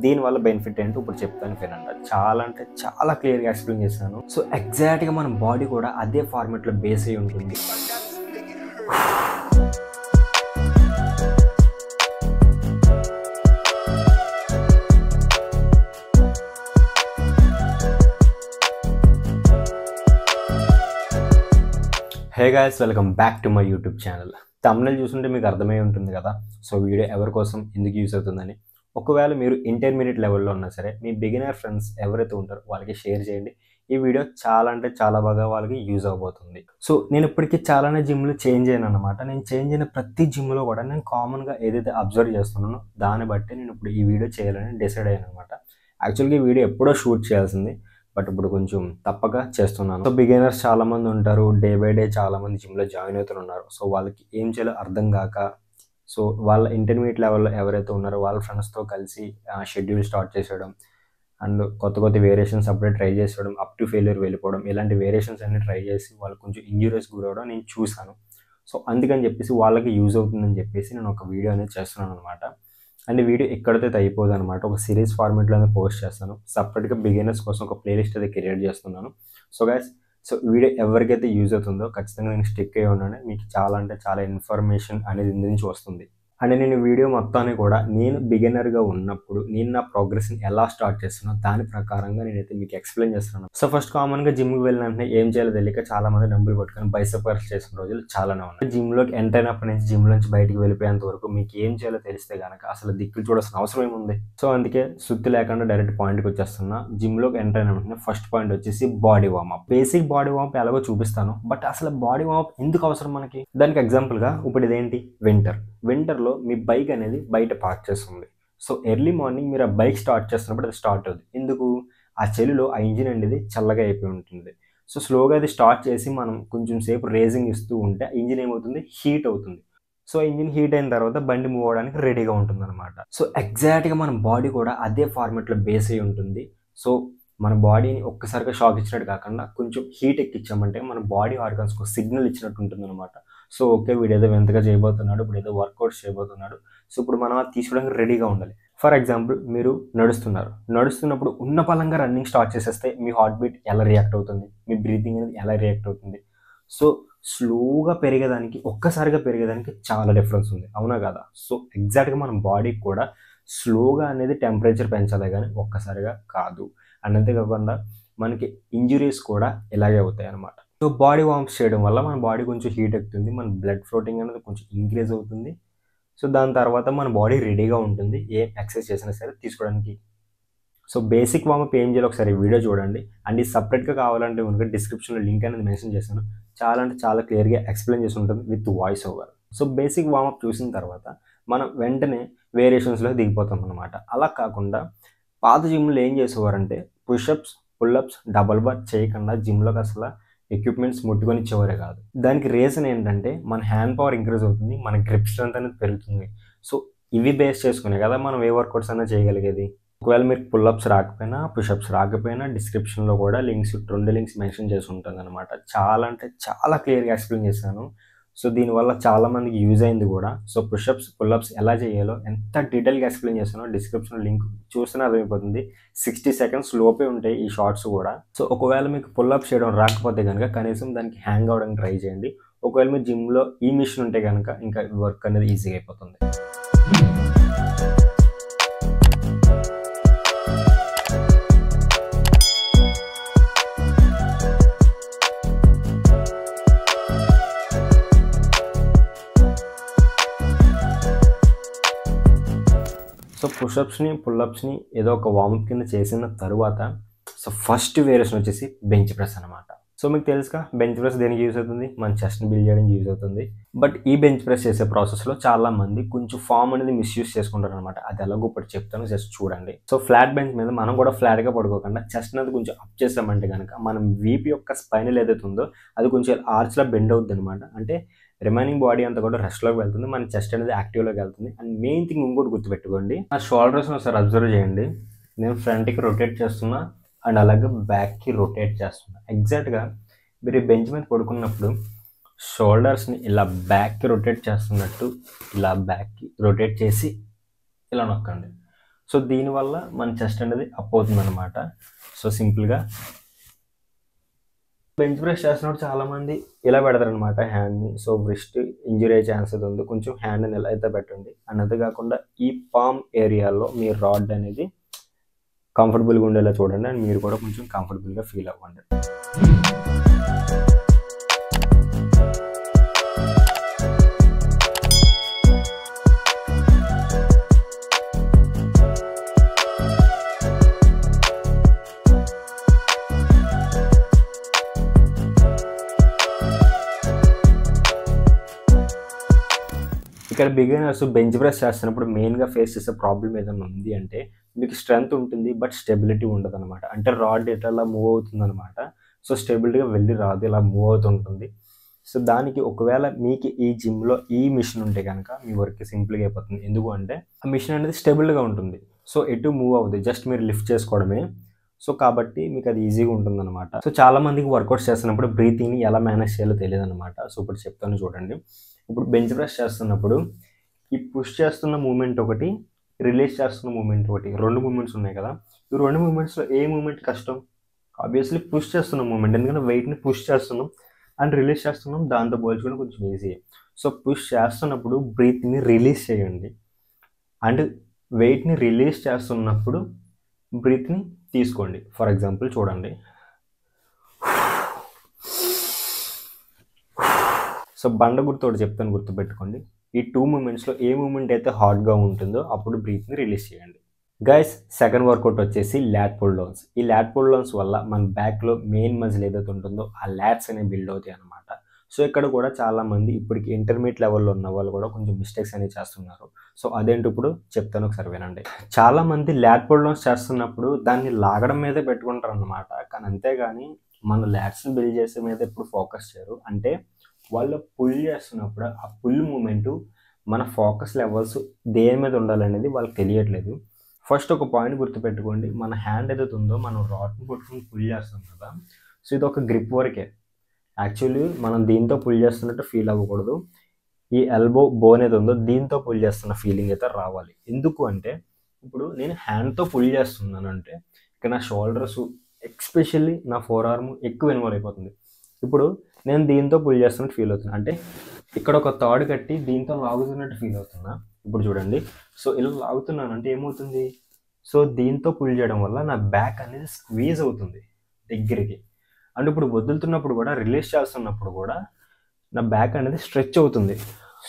దీనివల్ల బెనిఫిట్ ఏంటో ఇప్పుడు చెప్తాను వినండి. చాలా అంటే చాలా క్లియర్గా ఎక్స్ప్లెయిన్ చేశాను. సో ఎగ్జాక్ట్గా మన బాడీ కూడా అదే ఫార్మాట్లో బేస్ అయి ఉంటుంది. Hey guys, welcome back to my YouTube channel. Thumbnail చూస్తుంటే మీకు అర్థమై ఉంటుంది కదా, సో వీడియో ఎవరి కోసం ఎందుకు యూస్ అవుతుందని. ఒకవేళ మీరు ఇంటర్మీడియట్ లెవెల్లో ఉన్నా సరే, మీ బిగినర్ ఫ్రెండ్స్ ఎవరైతే ఉంటారో వాళ్ళకి షేర్ చేయండి. ఈ వీడియో చాలా అంటే చాలా బాగా వాళ్ళకి యూజ్ అవబోతుంది. సో నేను ఇప్పటికీ చాలానే జిమ్లు చేంజ్ అయ్యాను అనమాట. నేను చేంజ్ అయిన ప్రతి జిమ్లో కూడా నేను కామన్గా ఏదైతే అబ్జర్వ్ చేస్తున్నానో దాన్ని బట్టి నేను ఇప్పుడు ఈ వీడియో చేయాలని డిసైడ్ అయ్యాను అనమాట. యాక్చువల్గా ఈ వీడియో ఎప్పుడో షూట్ చేయాల్సింది, బట్ ఇప్పుడు కొంచెం తప్పక చేస్తున్నాను. సో బిగినర్స్ చాలామంది ఉంటారు, డే బై డే చాలామంది జిమ్లో జాయిన్ అవుతున్నారు. సో వాళ్ళకి ఏం చేయాలో అర్థం కాక, సో వాళ్ళ ఇంటర్మీడియట్ లెవెల్లో ఎవరైతే ఉన్నారో వాళ్ళ ఫ్రెండ్స్తో కలిసి షెడ్యూల్ స్టార్ట్ చేసేయడం అండ్ కొత్త వేరియేషన్స్ అప్పుడే ట్రై చేసేయడం, అప్ టు ఫెయిల్యూర్ వెళ్ళిపోవడం, ఇలాంటి వేరియేషన్స్ అన్ని ట్రై చేసి వాళ్ళు కొంచెం ఇంజూరియస్ గురవడం నేను చూశాను. సో అందుకని చెప్పేసి వాళ్ళకి యూజ్ అవుతుందని చెప్పేసి నేను ఒక వీడియో అనేది చేస్తున్నాను అనమాట. అండ్ వీడియో ఎక్కడితో అయిపోదు అనమాట. ఒక సిరీస్ ఫార్మాట్లోనే పోస్ట్ చేస్తాను. సపరేట్గా బిగినర్స్ కోసం ఒక ప్లేలిస్ట్ అయితే క్రియేట్ చేస్తున్నాను. సో గైస్, సో వీడియో ఎవరికైతే యూజ్ అవుతుందో ఖచ్చితంగా నేను స్టిక్ అయ్యి ఉన్నాను. మీకు చాలా అంటే చాలా ఇన్ఫర్మేషన్ అనేది ఇందు నుంచి వస్తుంది. అండ్ నేను వీడియో మొత్తాన్ని కూడా నేను బిగినర్గా ఉన్నప్పుడు నేను నా ప్రోగ్రెస్ని ఎలా స్టార్ట్ చేస్తున్నాను దాని ప్రకారంగా నేనైతే మీకు ఎక్స్ప్లెయిన్ చేస్తున్నాను. సో ఫస్ట్ కామన్గా జిమ్కి వెళ్ళిన వెంటనే ఏం చేయాలో తెలియక చాలా మంది డబ్బులు పట్టుకొని బైసెప్ కర్ల్స్ చేసిన రోజులు చాలానే ఉన్నాయి. జిమ్లోకి ఎంటర్ అయినప్పటి నుంచి జిమ్ నుంచి బయటికి వెళ్ళిపోయేంత వరకు మీకు ఏం చేయాలో తెలిస్తే కనుక అసలు దిక్కులు చూడాల్సిన అవసరం ఏముంది. సో అందుకే సుత్తి లేకుండా డైరెక్ట్ పాయింట్కి వచ్చేస్తున్నా. జిమ్లోకి ఎంటర్ అయిన వెంటనే ఫస్ట్ పాయింట్ వచ్చేసి body warmup. Basic body warmup ఎలాగో చూపిస్తాను, బట్ అసలు బాడీ వార్మప్ ఎందుకు అవసరం మనకి? దానికి ఎగ్జాంపుల్గా ఇప్పుడు ఇదేంటి, వింటర్లో మీ బైక్ అనేది బయట పార్క్ చేస్తుంది. సో ఎర్లీ మార్నింగ్ మీరు ఆ బైక్ స్టార్ట్ చేస్తున్నప్పుడు అది స్టార్ట్ అవుతుంది. ఎందుకు? ఆ చలిలో ఆ ఇంజిన్ అనేది చల్లగా అయిపోయి ఉంటుంది. సో స్లోగా అది స్టార్ట్ చేసి మనం కొంచెం సేపు రేసింగ్ ఇస్తూ ఉంటే ఇంజిన్ ఏమవుతుంది, హీట్ అవుతుంది. సో ఇంజిన్ హీట్ అయిన తర్వాత బండి మూవ్ అవడానికి రెడీగా ఉంటుంది అనమాట. సో ఎగ్జాక్ట్గా మన బాడీ కూడా అదే ఫార్మాట్లో బేస్ అయి ఉంటుంది. సో మన బాడీని ఒక్కసారిగా షాక్ ఇచ్చినట్టు కాకుండా కొంచెం హీట్ ఎక్కించామంటే మన బాడీ ఆర్గన్స్కి సిగ్నల్ ఇచ్చినట్టు ఉంటుంది అనమాట. సో ఓకే, వీడు ఏదో వింతగా చేయబోతున్నాడు, ఇప్పుడు ఏదో వర్కౌట్స్ చేయబోతున్నాడు. సో ఇప్పుడు మనం అది తీసుకోవడానికి రెడీగా ఉండాలి. ఫర్ ఎగ్జాంపుల్, మీరు నడుస్తున్నప్పుడు ఉన్న పలంగా రన్నింగ్ స్టార్ట్ చేసేస్తే మీ హార్ట్ బీట్ ఎలా రియాక్ట్ అవుతుంది, మీ బ్రీతింగ్ అనేది ఎలా రియాక్ట్ అవుతుంది. సో స్లోగా పెరిగేదానికి ఒక్కసారిగా పెరిగేదానికి చాలా డిఫరెన్స్ ఉంది, అవునా కదా? సో ఎగ్జాక్ట్గా మన బాడీకి కూడా స్లోగా అనేది టెంపరేచర్ పెంచాలి కానీ ఒక్కసారిగా కాదు. అండ్ అంతేకాకుండా మనకి ఇంజురీస్ కూడా ఇలాగే అవుతాయి అన్నమాట. సో బాడీ వార్మ్స్ చేయడం వల్ల మన బాడీ కొంచెం హీట్ ఎక్కుతుంది, మన బ్లడ్ ఫ్లోటింగ్ అనేది కొంచెం ఇంక్రీజ్ అవుతుంది. సో దాని తర్వాత మన బాడీ రెడీగా ఉంటుంది ఏం ఎక్సర్సైజ్ చేసినా సరే తీసుకోవడానికి. సో బేసిక్ వార్మప్ ఏం చేయాలి ఒకసారి వీడియో చూడండి. అండ్ ఇది సపరేట్గా కావాలంటే కనుక డిస్క్రిప్షన్లో లింక్ అనేది మెన్షన్ చేశాను. చాలా అంటే చాలా క్లియర్గా ఎక్స్ప్లెయిన్ చేసి ఉంటుంది with voice over. So basic warmup చూసిన తర్వాత మనం వెంటనే వేరియేషన్స్లో దిగిపోతాం అనమాట. అలా కాకుండా పాత జిమ్లో ఏం చేసేవారంటే పుషప్స్, పుల్అప్స్, డబల్ బార్ చేయకుండా జిమ్లోకి అసలు ఎక్విప్మెంట్స్ ముట్టుకొని ఇచ్చేవారే కాదు. దానికి రీజన్ ఏంటంటే మన హ్యాండ్ పవర్ ఇంక్రీజ్ అవుతుంది, మన గ్రిప్ స్ట్రెంత్ అనేది పెరుగుతుంది. సో ఇవి బేస్ చేసుకునే కదా మనం ఏ వర్కౌట్స్ అయినా చేయగలిగేది. ఒకవేళ మీరు పుల్అప్స్ రాకపోయినా, పుషప్స్ రాకపోయినా డిస్క్రిప్షన్లో కూడా రెండు లింక్స్ మెన్షన్ చేసి ఉంటుంది అనమాట. చాలా అంటే చాలా క్లియర్గా ఎక్స్ప్లెయిన్ చేశాను. సో దీనివల్ల చాలామందికి యూజ్ అయింది కూడా. సో పుషప్స్, పుల్అప్స్ ఎలా చేయాలో ఎంత డీటెయిల్గా ఎక్స్ప్లెయిన్ చేస్తానో డిస్క్రిప్షన్లో లింక్ చూసినా అర్థమైపోతుంది. 60 సెకండ్స్ లోపే ఉంటాయి ఈ షార్ట్స్ కూడా. సో ఒకవేళ మీకు పుల్అప్స్ చేయడం రాకపోతే కనుక కనీసం దానికి హ్యాంగ్ అవ్వడానికి ట్రై చేయండి. ఒకవేళ మీ జిమ్లో ఈ మిషన్ ఉంటే కనుక ఇంకా వర్క్ అనేది ఈజీగా అయిపోతుంది. సో పుషప్స్ని, పుల్అప్స్ని ఏదో ఒక వార్మప్ కింద చేసిన తర్వాత సో ఫస్ట్ వేరియేషన్ వచ్చేసి బెంచ్ ప్రెస్ అనమాట. సో మీకు తెలుసుగా బెంచ్ ప్రెస్ దేనికి యూజ్ అవుతుంది, మన చెస్ట్ని బిల్డ్ చేయడానికి యూజ్ అవుతుంది. బట్ ఈ బెంచ్ ప్రెస్ చేసే ప్రాసెస్లో చాలామంది కొంచెం ఫామ్ అనేది మిస్యూజ్ చేసుకుంటారు అనమాట. అది ఎలాగో ఇప్పుడు చెప్తాను, జస్ట్ చూడండి. సో ఫ్లాట్ బెంచ్ మీద మనం కూడా ఫ్లాట్గా పడుకోకుండా చెస్ట్ అనేది కొంచెం అప్ చేసామంటే కనుక మనం వీప్ యొక్క స్పైనల్ ఏదైతే ఉందో అది కొంచెం ఆర్చ్లా బెండ్ అవుతుంది అనమాట. అంటే రిమైనింగ్ బాడీ అంతా కూడా రెస్ట్లోకి వెళ్తుంది, మన చెస్ట్ అనేది యాక్టివ్లోకి వెళ్తుంది. అండ్ మెయిన్ థింగ్ ఇంకోటి గుర్తుపెట్టుకోండి, నా షోల్డర్స్ని ఒకసారి అబ్జర్వ్ చేయండి. నేను ఫ్రంట్కి రొటేట్ చేస్తున్నా అండ్ అలాగే బ్యాక్కి రొటేట్ చేస్తున్నా. ఎగ్జాక్ట్గా మీరు బెంచ్ మీద పడుకున్నప్పుడు షోల్డర్స్ని ఇలా బ్యాక్కి రొటేట్ చేస్తున్నట్టు ఇలా బ్యాక్కి రొటేట్ చేసి ఇలా నొక్కండి. సో దీనివల్ల మన చెస్ట్ అనేది అప్ అవుతుంది అనమాట. సో సింపుల్గా బెంచ్ ప్రెస్ చేస్తున్నప్పుడు చాలామంది ఇలా పెడతారనమాట హ్యాండ్ని. సో రిస్ట్ ఇంజురీ అయ్యే ఛాన్స్ అయితే ఉంది, కొంచెం హ్యాండ్ని ఎలా అయితే పెట్టండి. అండ్ అంతేకాకుండా ఈ పామ్ ఏరియాలో మీ రాడ్ అనేది కంఫర్టబుల్గా ఉండేలా చూడండి, అండ్ మీరు కూడా కొంచెం కంఫర్టబుల్గా ఫీల్ అవ్వండి. ఇక్కడ బిగినర్స్ బెంచ్ ప్రెస్ చేస్తున్నప్పుడు మెయిన్గా ఫేస్ చేసే ప్రాబ్లం ఏదైనా ఉంది అంటే, మీకు స్ట్రెంత్ ఉంటుంది బట్ స్టెబిలిటీ ఉండదు అనమాట. అంటే రాడ్ ఇట్లా మూవ్ అవుతుంది అనమాట. సో స్టెబిలిటీగా వెళ్ళి రాదు, ఇలా మూవ్ అవుతుంటుంది. సో దానికి ఒకవేళ మీకు ఈ జిమ్లో ఈ మిషన్ ఉంటే కనుక మీ వర్క్ సింపుల్గా అయిపోతుంది. ఎందుకు అంటే ఆ మిషన్ అనేది స్టెబుల్గా ఉంటుంది. సో ఎటు మూవ్ అవుతుంది, జస్ట్ మీరు లిఫ్ట్ చేసుకోవడమే. సో కాబట్టి మీకు అది ఈజీగా ఉంటుంది అనమాట. సో చాలామందికి వర్కౌట్స్ చేస్తున్నప్పుడు బ్రీతింగ్ని ఎలా మేనేజ్ చేయాలో తెలియదు అనమాట. సో ఇప్పుడు చెప్తాను చూడండి. ఇప్పుడు బెంచ్ ప్రెస్ చేస్తున్నప్పుడు ఈ పుష్ చేస్తున్న మూమెంట్ ఒకటి, రిలీజ్ చేస్తున్న మూమెంట్ ఒకటి, 2 మూమెంట్స్ ఉన్నాయి కదా. ఈ 2 మూమెంట్స్లో ఏ మూమెంట్ కష్టం? ఆబ్వియస్లీ పుష్ చేస్తున్న మూమెంట్, ఎందుకంటే వెయిట్ని పుష్ చేస్తున్నాం అండ్ రిలీజ్ చేస్తున్నాం, దాంతో పోల్చుకొని కొంచెం ఈజీ. సో పుష్ చేస్తున్నప్పుడు బ్రీత్ని రిలీజ్ చేయండి, అండ్ వెయిట్ని రిలీజ్ చేస్తున్నప్పుడు బ్రీత్ని తీసుకోండి. ఫర్ ఎగ్జాంపుల్ చూడండి. సో బండ గుర్తోటి చెప్తాను, గుర్తుపెట్టుకోండి. ఈ 2 మూమెంట్స్లో ఏ మూమెంట్ అయితే హార్డ్గా ఉంటుందో అప్పుడు బ్రీత్ని రిలీజ్ చేయండి. గైస్, సెకండ్ వర్కౌట్ వచ్చేసి ల్యాట్ పుల్ డౌన్స్. ఈ ల్యాట్ పుల్ డౌన్స్ వల్ల మన బ్యాక్లో మెయిన్ మజిల్ ఏదైతే ఉంటుందో ఆ ల్యాట్స్ అనేవి బిల్డ్ అవుతాయి అనమాట. సో ఇక్కడ కూడా చాలామంది ఇప్పటికి ఇంటర్మీడియట్ లెవెల్లో ఉన్న వాళ్ళు కూడా కొంచెం మిస్టేక్స్ అనేవి చేస్తున్నారు. సో అదేంటి ఇప్పుడు చెప్తాను, ఒకసారి వినండి. చాలామంది ల్యాట్ పుల్ డౌన్స్ చేస్తున్నప్పుడు దాన్ని లాగడం మీదే పెట్టుకుంటారు అనమాట. కానీ అంతేగాని మన ల్యాట్స్ని బిల్డ్ చేసే మీద ఎప్పుడు ఫోకస్ చేయరు. అంటే వాళ్ళు పుల్ చేస్తున్నప్పుడు ఆ పుల్ మూమెంటు మన ఫోకస్ లెవెల్స్ దేని మీద ఉండాలనేది వాళ్ళకి తెలియట్లేదు. ఫస్ట్ ఒక పాయింట్ గుర్తుపెట్టుకోండి, మన హ్యాండ్ ఏదైతే ఉందో మనం రాడ్ని పట్టుకుని పుల్ చేస్తాం కదా. సో ఇది ఒక గ్రిప్ వరకే. యాక్చువల్లీ మనం దీంతో పుల్ చేస్తున్నట్టు ఫీల్ అవ్వకూడదు. ఈ ఎల్బో బోన్ ఏదో ఉందో దీంతో పుల్ చేస్తున్న ఫీలింగ్ అయితే రావాలి. ఎందుకు అంటే ఇప్పుడు నేను హ్యాండ్తో పుల్ చేస్తున్నాను అంటే ఇక్కడ నా షోల్డర్స్, ఎక్స్పెషల్లీ నా ఫోర్ ఆర్మ్ ఎక్కువ ఇన్వాల్వ్ అయిపోతుంది. ఇప్పుడు నేను దీంతో పుల్ చేస్తున్నట్టు ఫీల్ అవుతున్నా, అంటే ఇక్కడ ఒక తాడు కట్టి దీంతో లాగుతున్నట్టు ఫీల్ అవుతున్నా. ఇప్పుడు చూడండి. సో ఇలా లాగుతున్నాను అంటే ఏమవుతుంది? సో దీంతో పుల్ చేయడం వల్ల నా బ్యాక్ అనేది స్క్వీజ్ అవుతుంది దగ్గరికి. అండ్ ఇప్పుడు వదులుతున్నప్పుడు కూడా, రిలీజ్ చేస్తున్నప్పుడు కూడా నా బ్యాక్ అనేది స్ట్రెచ్ అవుతుంది.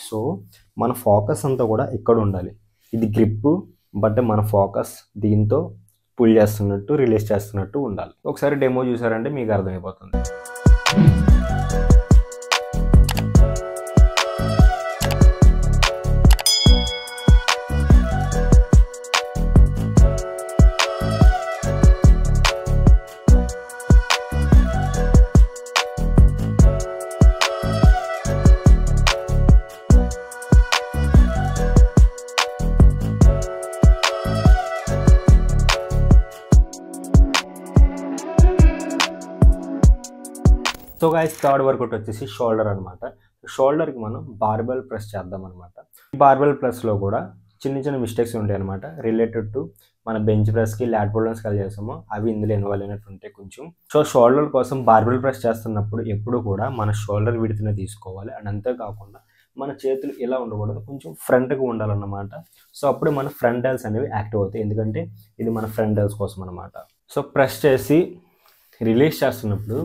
సో మన ఫోకస్ అంతా కూడా ఇక్కడ ఉండాలి. ఇది గ్రిప్, బట్ మన ఫోకస్ దీంతో పుల్ చేస్తున్నట్టు, రిలీజ్ చేస్తున్నట్టు ఉండాలి. ఒకసారి డెమో చూసారంటే మీకు అర్థమైపోతుంది. సో గైస్, థర్డ్ వర్కౌట్ వచ్చేసి షోల్డర్ అనమాట. షోల్డర్కి మనం బార్బెల్ ప్రెస్ చేద్దాం అనమాట. బార్బెల్ ప్రెస్లో కూడా చిన్న చిన్న మిస్టేక్స్ ఉంటాయి అనమాట, రిలేటెడ్ టు మన బెంచ్ ప్రెస్కి, ల్యాట్ పుల్ డౌన్స్కి ఎలా చేస్తామో అవి ఇందులో ఇన్వాల్వ్ అయినట్టు ఉంటాయి కొంచెం. సో షోల్డర్ కోసం బార్బెల్ ప్రెస్ చేస్తున్నప్పుడు ఎప్పుడు కూడా మన షోల్డర్ విడ్త్నే తీసుకోవాలి. అండ్ అంతేకాకుండా మన చేతులు ఇలా ఉండకూడదు, కొంచెం ఫ్రంట్గా ఉండాలన్నమాట. సో అప్పుడు మన ఫ్రంట్ డెల్స్ అనేవి యాక్టివ్ అవుతాయి, ఎందుకంటే ఇది మన ఫ్రంట్ డెల్స్ కోసం అనమాట. సో ప్రెస్ చేసి రిలీజ్ చేస్తున్నప్పుడు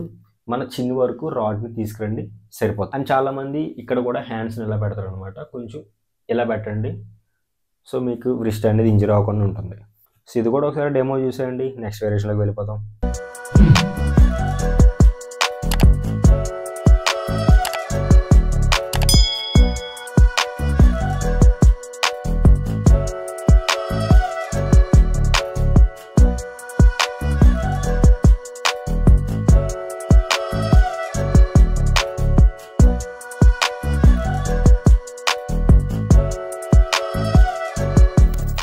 మన చిన్న వరకు రాడ్ని తీసుకురండి, సరిపోతుంది. అండ్ చాలామంది ఇక్కడ కూడా హ్యాండ్స్ని ఇలా పెడతారు అనమాట. కొంచెం ఇలా పెట్టండి, సో మీకు రిస్ట్ అనేది ఇంజరీ అవ్వకుండా ఉంటుంది. సో ఇది కూడా ఒకసారి డెమో చూసేయండి. నెక్స్ట్ వేరియేషన్లోకి వెళ్ళిపోతాం.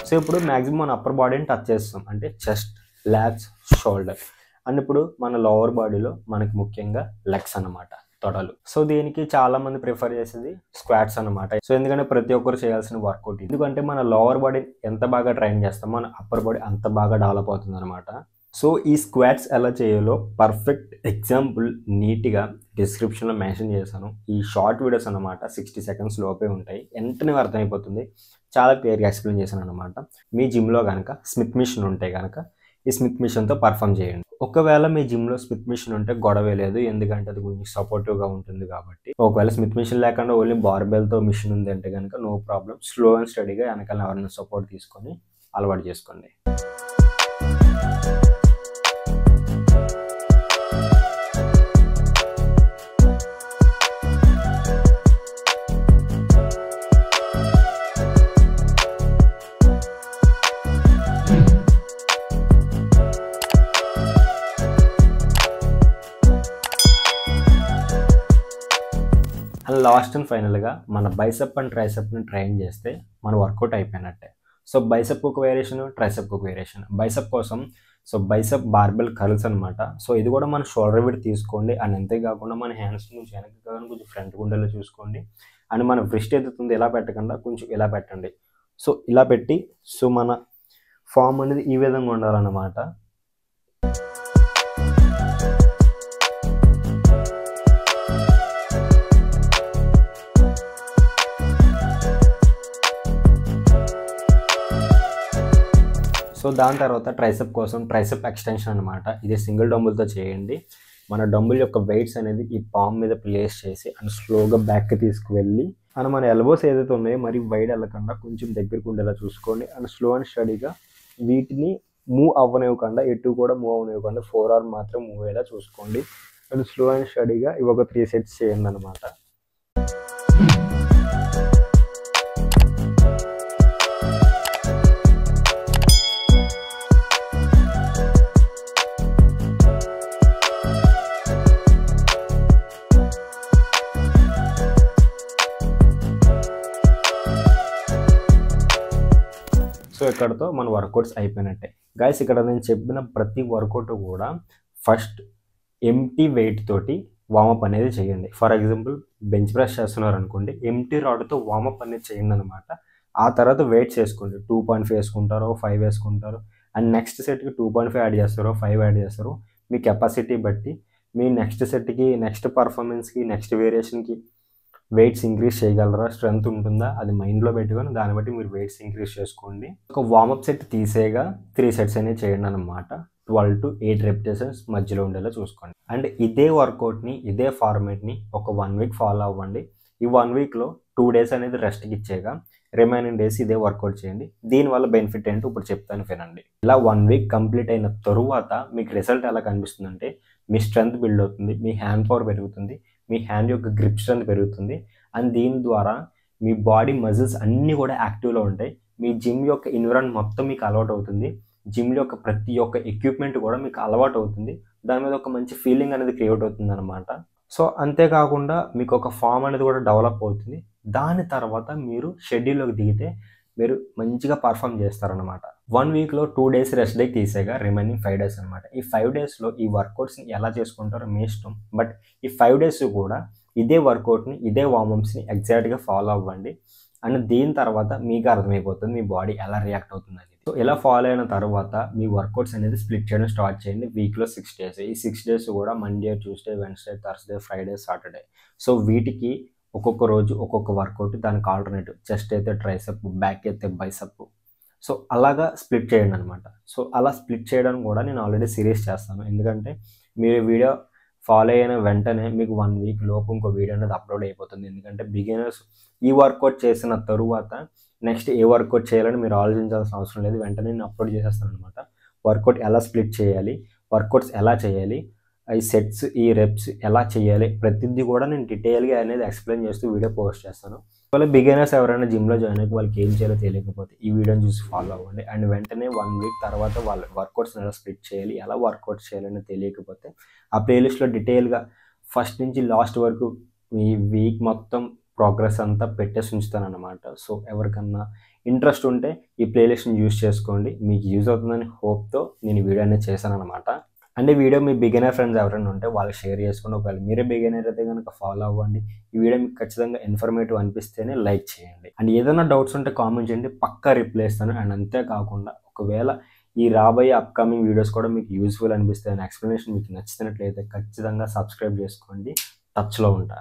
సో ఇప్పుడు మ్యాక్సిమం మన అప్పర్ బాడీని టచ్ చేస్తాం, అంటే చెస్ట్, ల్యాట్స్, షోల్డర్. అండ్ ఇప్పుడు మన లోవర్ బాడీలో మనకి ముఖ్యంగా లెగ్స్ అన్నమాట. తొడలు. సో దీనికి చాలా మంది ప్రిఫర్ చేసేది స్క్వాట్స్ అనమాట. సో ఎందుకంటే ప్రతి ఒక్కరు చేయాల్సిన వర్కౌట్, ఎందుకంటే మన లోవర్ బాడీ ఎంత బాగా ట్రైన్ చేస్తామో మన అప్పర్ బాడీ అంత బాగా డెవలప్ అవుతుంది అనమాట. సో ఈ స్క్వాట్స్ ఎలా చేయాలో పర్ఫెక్ట్ ఎగ్జాంపుల్ నీట్గా డిస్క్రిప్షన్లో మెన్షన్ చేశాను. ఈ షార్ట్ వీడియోస్ అనమాట 60 సెకండ్స్ లోపే ఉంటాయి, వెంటనే అర్థమైపోతుంది. చాలా క్లియర్గా ఎక్స్ప్లెయిన్ చేశాను అనమాట. మీ జిమ్లో కనుక స్మిత్ మిషన్ ఉంటే కనుక ఈ స్మిత్ మిషన్తో పర్ఫామ్ చేయండి. ఒకవేళ మీ జిమ్లో స్మిత్ మిషన్ ఉంటే గొడవే లేదు, ఎందుకంటే అది కొంచెం సపోర్టివ్గా ఉంటుంది కాబట్టి. ఒకవేళ స్మిత్ మిషన్ లేకుండా ఓన్లీ బార్బెల్తో మిషన్ ఉంది అంటే కనుక నో ప్రాబ్లం, స్లో అండ్ స్టడీగా వెనకాల ఎవరైనా సపోర్ట్ తీసుకొని అలవాటు చేసుకోండి. అండ్ లాస్ట్ అండ్ ఫైనల్గా మన బైసెప్ అండ్ ట్రైసెప్ని ట్రైన్ చేస్తే మన వర్కౌట్ అయిపోయినట్టే. సో బైసెప్ ఒక వేరియేషన్, ట్రైసెప్ ఒక వేరియేషన్. బైసెప్ కోసం సో బైసెప్ బార్బెల్ కర్ల్స్ అనమాట. సో ఇది కూడా మన షోల్డర్ విడ్త్ తీసుకోండి. అండ్ అంతేకాకుండా మన హ్యాండ్స్ నుంచి వెనక్కి కానీ కొంచెం ఫ్రంట్ గుండెలో చూసుకోండి. అండ్ మన వ్రిస్ట్ ఎదుగుతుంది ఇలా పెట్టకుండా కొంచెం ఇలా పెట్టండి. సో ఇలా పెట్టి సో మన ఫామ్ అనేది ఈ విధంగా ఉండాలన్నమాట. సో దాని తర్వాత ట్రైసెప్ కోసం ట్రైసెప్ ఎక్స్టెన్షన్ అనమాట. ఇది సింగిల్ డంబుల్తో చేయండి. మన డంబుల్ యొక్క వెయిట్స్ అనేది ఈ పామ్ మీద ప్లేస్ చేసి అండ్ స్లోగా బ్యాక్కి తీసుకువెళ్ళి అండ్ మన ఎల్బోస్ ఏదైతే ఉన్నాయో మరి వైడ్ వెళ్ళకుండా కొంచెం దగ్గరకు ఉండేలా చూసుకోండి. అండ్ స్లో అండ్ స్టడీగా వీటిని మూవ్ అవ్వనివ్వకుండా, ఎటు కూడా మూవ్ అవ్వనివ్వకుండా 4 hours మాత్రం మూవ్ అయ్యేలా చూసుకోండి. అండ్ స్లో అండ్ స్టడీగా ఇవి ఒక 3 sets చేయండి అనమాట. సో ఇక్కడతో మన వర్కౌట్స్ అయిపోయినట్టే గైస్. ఇక్కడ నేను చెప్పిన ప్రతి వర్కౌట్ కూడా ఫస్ట్ ఎంటీ వెయిట్ తోటి వార్మప్ అనేది చేయండి. ఫర్ ఎగ్జాంపుల్ బెంచ్ ప్రెస్ చేస్తున్నారు అనుకోండి, ఎంటీ రాడ్తో వార్మప్ అనేది చేయండి అనమాట. ఆ తర్వాత వెయిట్స్ వేసుకోండి. 2.5 వేసుకుంటారో 5 వేసుకుంటారు. అండ్ నెక్స్ట్ సెట్కి 2.5 యాడ్ చేస్తారో 5 యాడ్ చేస్తారో మీ కెపాసిటీ బట్టి మీ నెక్స్ట్ సెట్కి, నెక్స్ట్ పర్ఫార్మెన్స్కి, నెక్స్ట్ వేరియేషన్కి వెయిట్స్ ఇంక్రీజ్ చేయగలరా, స్ట్రెంత్ ఉంటుందా, అది మైండ్లో పెట్టుకొని దాన్ని బట్టి మీరు వెయిట్స్ ఇంక్రీజ్ చేసుకోండి. ఒక వార్మప్ సెట్ తీసేగా 3 sets అనేది చేయండి అనమాట. 12 to 8 repetitions మధ్యలో ఉండేలా చూసుకోండి. అండ్ ఇదే వర్కౌట్ని, ఇదే ఫార్మేట్ని ఒక 1 week ఫాలో అవ్వండి. ఈ 1 weekలో 2 days అనేది రెస్ట్కి ఇచ్చేగా రిమైనింగ్ డేస్ ఇదే వర్కౌట్ చేయండి. దీనివల్ల బెనిఫిట్ ఏంటో ఇప్పుడు చెప్తాను వినండి. ఇలా 1 week కంప్లీట్ అయిన తరువాత మీకు రిజల్ట్ ఎలా కనిపిస్తుందంటే మీ స్ట్రెంత్ బిల్డ్ అవుతుంది, మీ హ్యాండ్ పవర్ పెరుగుతుంది, మీ హ్యాండ్ యొక్క గ్రిప్ స్ట్రెంత్ పెరుగుతుంది. అండ్ దీని ద్వారా మీ బాడీ మజిల్స్ అన్నీ కూడా యాక్టివ్లో ఉంటాయి. మీ జిమ్ యొక్క ఎన్విరాన్మెంట్ మొత్తం మీకు అలవాటు అవుతుంది. జిమ్ యొక్క ప్రతి ఒక్క ఎక్విప్మెంట్ కూడా మీకు అలవాటు అవుతుంది. దాని మీద ఒక మంచి ఫీలింగ్ అనేది క్రియేట్ అవుతుంది అనమాట. సో అంతేకాకుండా మీకు ఒక ఫామ్ అనేది కూడా డెవలప్ అవుతుంది. దాని తర్వాత మీరు షెడ్యూల్లోకి దిగితే మీరు మంచిగా పర్ఫామ్ చేస్తారనమాట. 1 weekలో 2 days రెస్ట్ డే తీసేగా రిమైనింగ్ 5 days అనమాట. ఈ 5 daysలో ఈ వర్కౌట్స్ని ఎలా చేసుకుంటారో మీ ఇష్టం. బట్ ఈ 5 days కూడా ఇదే వర్కౌట్ని, ఇదే వార్మప్స్ని ఎగ్జాక్ట్గా ఫాలో అవ్వండి. అండ్ దీని తర్వాత మీకు అర్థమైపోతుంది మీ బాడీ ఎలా రియాక్ట్ అవుతుంది అనేది. సో ఇలా ఫాలో అయిన తర్వాత మీ వర్కౌట్స్ అనేది స్ప్లిట్ చేయడం స్టార్ట్ చేయండి. వీక్లో 6 days. ఈ 6 days కూడా Monday, Tuesday, Wednesday, Thursday, Friday, Saturday. So వీటికి ఒక్కొక్క రోజు ఒక్కొక్క వర్కౌట్, దానికి ఆల్టర్నేటివ్. చెస్ట్ అయితే ట్రైసెప్, బ్యాక్ అయితే బైసెప్. సో అలాగా స్ప్లిట్ చేయండి అనమాట. సో అలా స్ప్లిట్ చేయడం కూడా నేను ఆల్రెడీ సిరీస్ చేస్తాను. ఎందుకంటే మీరు వీడియో ఫాలో అయిన వెంటనే మీకు 1 week లోపు ఇంకో వీడియో అనేది అప్లోడ్ అయిపోతుంది. ఎందుకంటే బిగినర్స్ ఈ వర్కౌట్ చేసిన తరువాత నెక్స్ట్ ఏ వర్కౌట్ చేయాలని మీరు ఆలోచించాల్సిన అవసరం లేదు. వెంటనే నేను అప్లోడ్ చేసేస్తాను అనమాట. వర్కౌట్ ఎలా స్ప్లిట్ చేయాలి, వర్కౌట్స్ ఎలా చేయాలి, ఈ సెట్స్, ఈ రెప్స్ ఎలా చేయాలి, ప్రతిదీ కూడా నేను డీటెయిల్గా అనేది ఎక్స్ప్లెయిన్ చేస్తూ వీడియో పోస్ట్ చేస్తాను. ఒకవేళ బిగినర్స్ ఎవరైనా జిమ్లో జాయిన్ అయ్యి వాళ్ళకి ఏం చేయాలో తెలియకపోతే ఈ వీడియోని చూసి ఫాలో అవ్వండి. అండ్ వెంటనే 1 week తర్వాత వాళ్ళ వర్కౌట్స్ ఎలా స్ప్లిట్ చేయాలి, ఎలా వర్కౌట్స్ చేయాలని తెలియకపోతే ఆ ప్లేలిస్ట్లో డీటెయిల్గా ఫస్ట్ నుంచి లాస్ట్ వరకు ఈ వీక్ మొత్తం ప్రోగ్రెస్ అంతా పెట్టేసి ఉంచుతాను అనమాట. సో ఎవరికన్నా ఇంట్రెస్ట్ ఉంటే ఈ ప్లేలిస్ట్ని యూజ్ చేసుకోండి. మీకు యూజ్ అవుతుందని హోప్తో నేను వీడియో అనేది చేశాను అనమాట. అండ్ ఈ వీడియో మీ బిగినర్ ఫ్రెండ్స్ ఎవరైనా ఉంటే వాళ్ళకి షేర్ చేసుకోండి. ఒకవేళ మీరే బిగినర్ అయితే కనుక ఫాలో అవ్వండి. ఈ వీడియో మీకు ఖచ్చితంగా ఇన్ఫర్మేటివ్ అనిపిస్తేనే లైక్ చేయండి. అండ్ ఏదైనా డౌట్స్ ఉంటే కామెంట్ చేయండి, పక్కా రిప్లై ఇస్తాను. అండ్ అంతేకాకుండా ఒకవేళ ఈ రాబోయే అప్కమింగ్ వీడియోస్ కూడా మీకు యూస్ఫుల్ అనిపిస్తాయి, ఎక్స్ప్లెనేషన్ మీకు నచ్చినట్లయితే ఖచ్చితంగా సబ్స్క్రైబ్ చేసుకోండి. టచ్లో ఉంటా.